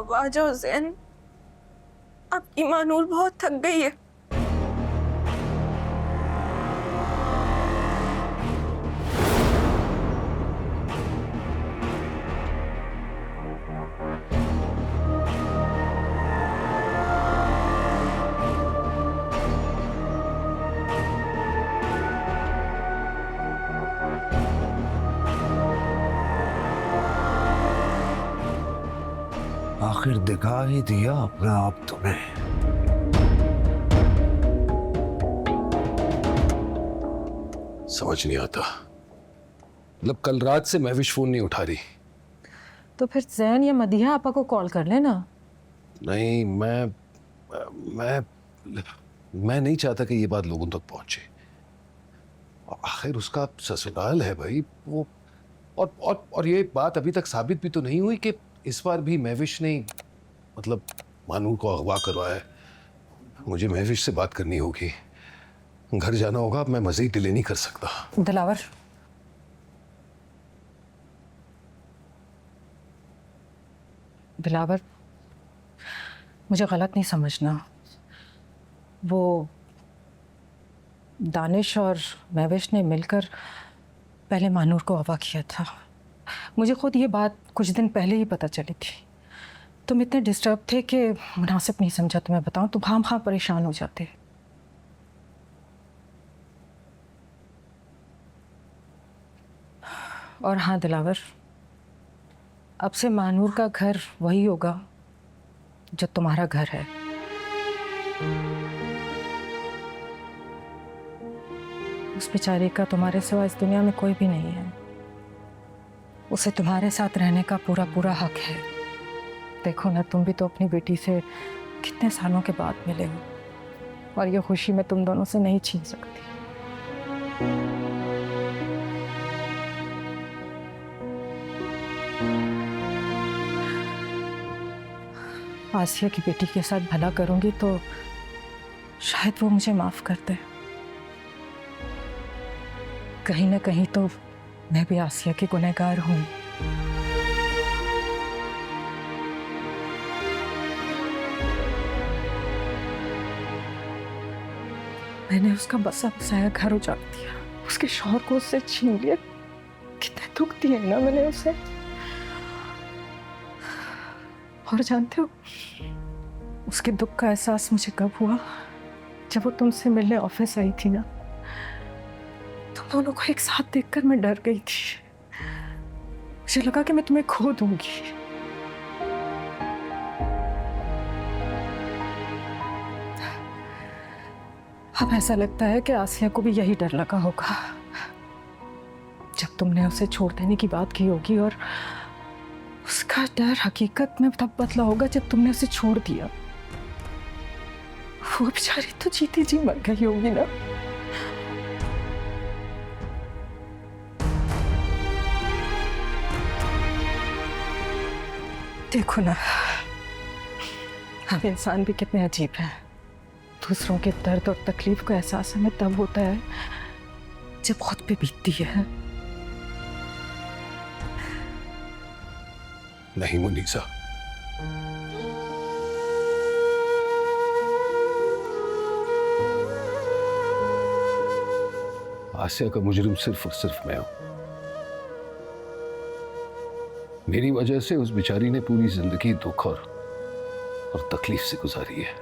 अब आ जाओ ज़ैन, आपकी माँ नूर बहुत थक गई है। आखिर दिखा ही दिया अपना आप तुम्हें। समझ नहीं आता, मतलब कल रात से महविश फोन नहीं उठा रही। तो फिर ज़ैन या मदीहा आपा को कॉल कर लेना। नहीं, मैं मैं नहीं चाहता कि ये बात लोगों तक पहुंचे। आखिर उसका ससुराल है भाई वो। और ये बात अभी तक साबित भी तो नहीं हुई कि इस बार भी महविश ने मतलब मानूर को अगवा करवाया है। मुझे महविश से बात करनी होगी, घर जाना होगा। मैं मज़ीद डिले नहीं कर सकता। दिलावर, दिलावर, मुझे गलत नहीं समझना। वो दानिश और महविश ने मिलकर पहले मानूर को अगवा किया था। मुझे खुद ये बात कुछ दिन पहले ही पता चली थी। तुम इतने डिस्टर्ब थे कि मुनासिब नहीं समझा तुम्हें बताऊं। तुम खाम परेशान हो जाते। और हाँ दिलावर, अब से मानूर का घर वही होगा जो तुम्हारा घर है। उस बेचारे का तुम्हारे सिवा इस दुनिया में कोई भी नहीं है। उसे तुम्हारे साथ रहने का पूरा पूरा हक है। देखो ना, तुम भी तो अपनी बेटी से कितने सालों के बाद मिले हो, और ये खुशी मैं तुम दोनों से नहीं छीन सकती। आसिया की बेटी के साथ भला करूंगी तो शायद वो मुझे माफ कर दे। कहीं ना कहीं तो मैं भी आसिया की गुनहगार हूं। मैंने उसका बसा बसाया घर उजाड़ दिया, उसके शौहर को उससे छीन लिया। कितने दुख दिए ना मैंने उसे। और जानते हो उसके दुख का एहसास मुझे कब हुआ? जब वो तुमसे मिलने ऑफिस आई थी ना, तुम दोनों को एक साथ देखकर मैं डर गई थी। मुझे लगा कि मैं तुम्हें खो दूंगी। अब ऐसा लगता है कि आसिया को भी यही डर लगा होगा जब तुमने उसे छोड़ देने की बात की होगी, और उसका डर हकीकत में तब बदला होगा जब तुमने उसे छोड़ दिया। वो बेचारी तो जीती जी मर गई होगी ना। देखो ना, हम इंसान भी कितने अजीब हैं। दूसरों के दर्द और तकलीफ का एहसास हमें तब होता है जब खुद पे बीतती है। नहीं मुनीसा, आसिया का मुजरिम सिर्फ और सिर्फ मैं हूं। मेरी वजह से उस बेचारी ने पूरी जिंदगी दुख और तकलीफ से गुजारी है।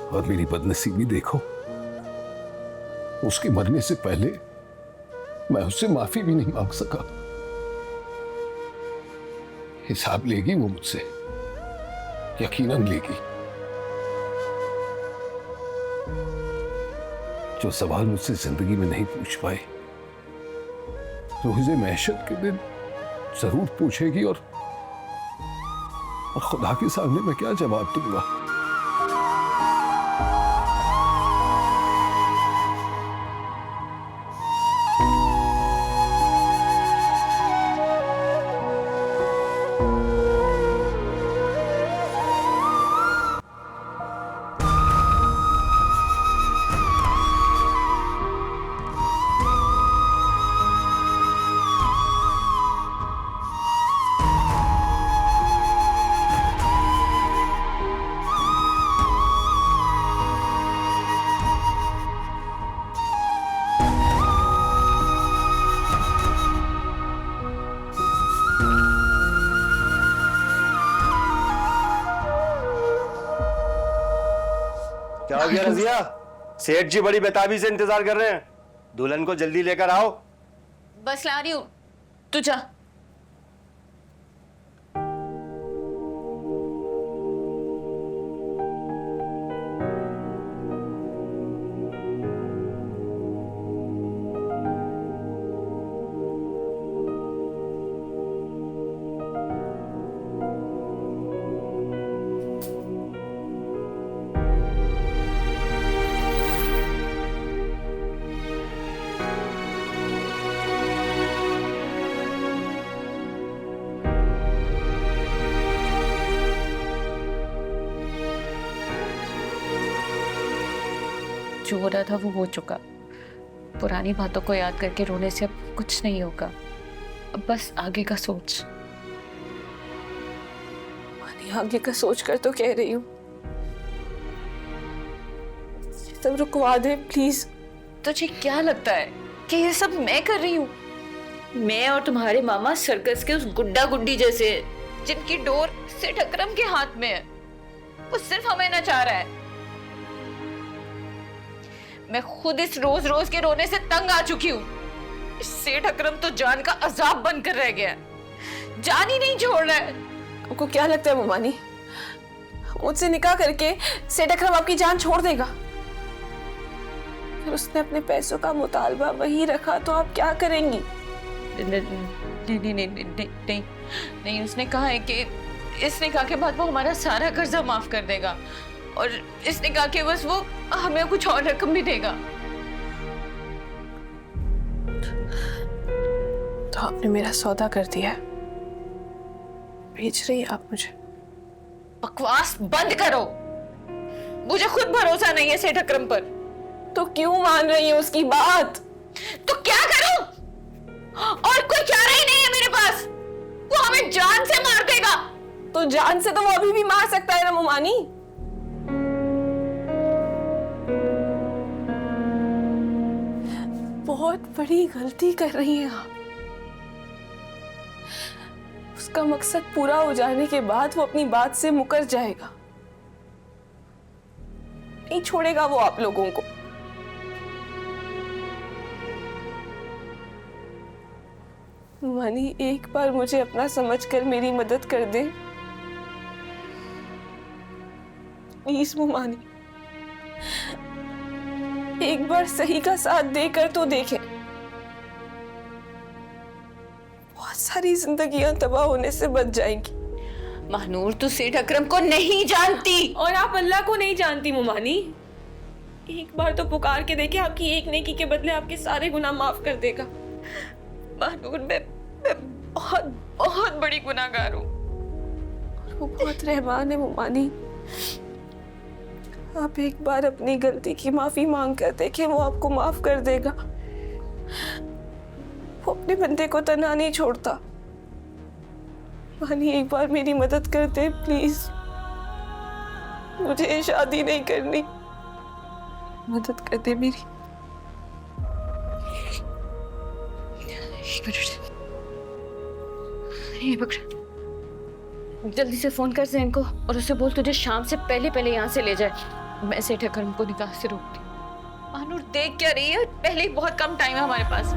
और मेरी बदनसीबी देखो, उसके मरने से पहले मैं उससे माफी भी नहीं मांग सका। हिसाब लेगी वो मुझसे, यकीनन लेगी। जो सवाल मुझसे जिंदगी में नहीं पूछ पाए, रोज़े महशर के दिन जरूर पूछेगी। और खुदा के सामने मैं क्या जवाब दूंगा? क्या हो गया रजिया? सेठ जी बड़ी बेताबी से इंतजार कर रहे हैं। दुल्हन को जल्दी लेकर आओ। बस ला रही हूँ, तू जा। जो हो रहा था वो हो चुका। पुरानी बातों को याद करके रोने से अब कुछ नहीं होगा। अब बस आगे का सोच। मानी, आगे का सोच कर तो कह रही हूँ, ये सब रुकवा दे प्लीज। तुझे क्या लगता है कि ये सब मैं कर रही हूँ? मैं और तुम्हारे मामा सर्कस के उस गुड्डा गुड्डी जैसे, जिनकी डोर सेठ अकरम के हाथ में है। वो सिर्फ हमें नचा रहा है। मैं खुद इस रोज रोज के रोने से तंग आ चुकी हूँ। सेठ अकरम तो जान का अजाब बनकर रह गया है, जान ही नहीं छोड़ रहा है। आपको क्या लगता है मुमानी, मुझसे निकाह करके सेठ अकरम आपकी जान छोड़ देगा? फिर उसने अपने पैसों का मुतालबा वही रखा तो आप क्या करेंगी? नहीं, उसने कहा है कि इस निकाह के बाद वो हमारा सारा कर्जा माफ कर देगा और इसने कहा कि बस वो हमें कुछ और रकम भी देगा। तो आपने मेरा सौदा कर दिया है, भेज रही है आप मुझे? बकवास बंद करो। मुझे खुद भरोसा नहीं है सेठ अकरम पर। तो क्यों मान रही है उसकी बात? तो क्या करूं? और कोई चारा ही नहीं है मेरे पास। वो हमें जान से मार देगा। तो जान से तो वो अभी भी मार सकता है ना मुमानी। बहुत बड़ी गलती कर रही हैं आप। उसका मकसद पूरा हो जाने के बाद वो अपनी बात से मुकर जाएगा, नहीं छोड़ेगा वो आप लोगों को। मानी, एक बार मुझे अपना समझकर मेरी मदद कर दे प्लीज मुमानी। एक बार सही का साथ देकर तो देखें। बहुत सारी जिंदगियां तबाह होने से बच जाएंगी। महानूर, तू सेठ अकरम को नहीं जानती और आप अल्लाह को नहीं जानती मुमानी। एक बार तो पुकार के देखे, आपकी एक नेकी के बदले आपके सारे गुनाह माफ कर देगा। महानूर, मैं बहुत बहुत बड़ी गुनाहगार हूँ। वो बहुत रहमान है मुमानी। आप एक बार अपनी गलती की माफी मांग कर देखें, वो आपको माफ कर देगा। वो अपने बंदे को तन्हा नहीं छोड़ता। मानी, एक बार मेरी मदद कर दे प्लीज। मुझे शादी नहीं करनी, मदद कर दे मेरी। एक मिनट, ये पकड़। जल्दी से फोन कर ज़ैन को और उसे बोल तुझे शाम से पहले पहले यहाँ से ले जाए। मैं सेठ अकरम को निकाह से रोकती हूँ। महानूर, देख क्या रही है? पहले ही बहुत कम टाइम है हमारे पास।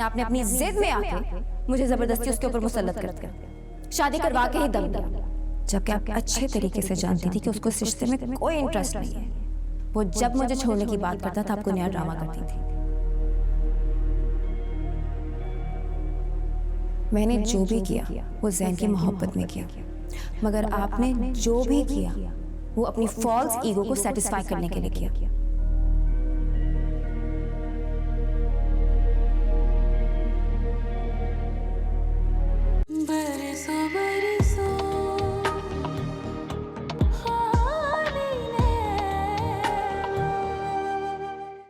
आपने अपनी जिद में आके मुझे जबरदस्ती उसके ऊपर मुसल्लत कर दिया, शादी करवा के ही दम दिया। जबकि आप अच्छे तरीके से जानती थी कि उसको इस रिश्ते में कोई इंटरेस्ट नहीं है। वो जब मुझे छोड़ने की बात करता था आपको नया ड्रामा करती थी। मैंने जो भी किया वो जैन की मोहब्बत में किया, मगर आपने जो भी किया वो अपनी फॉल्स ईगो को सेटिस्फाई करने के लिए किया।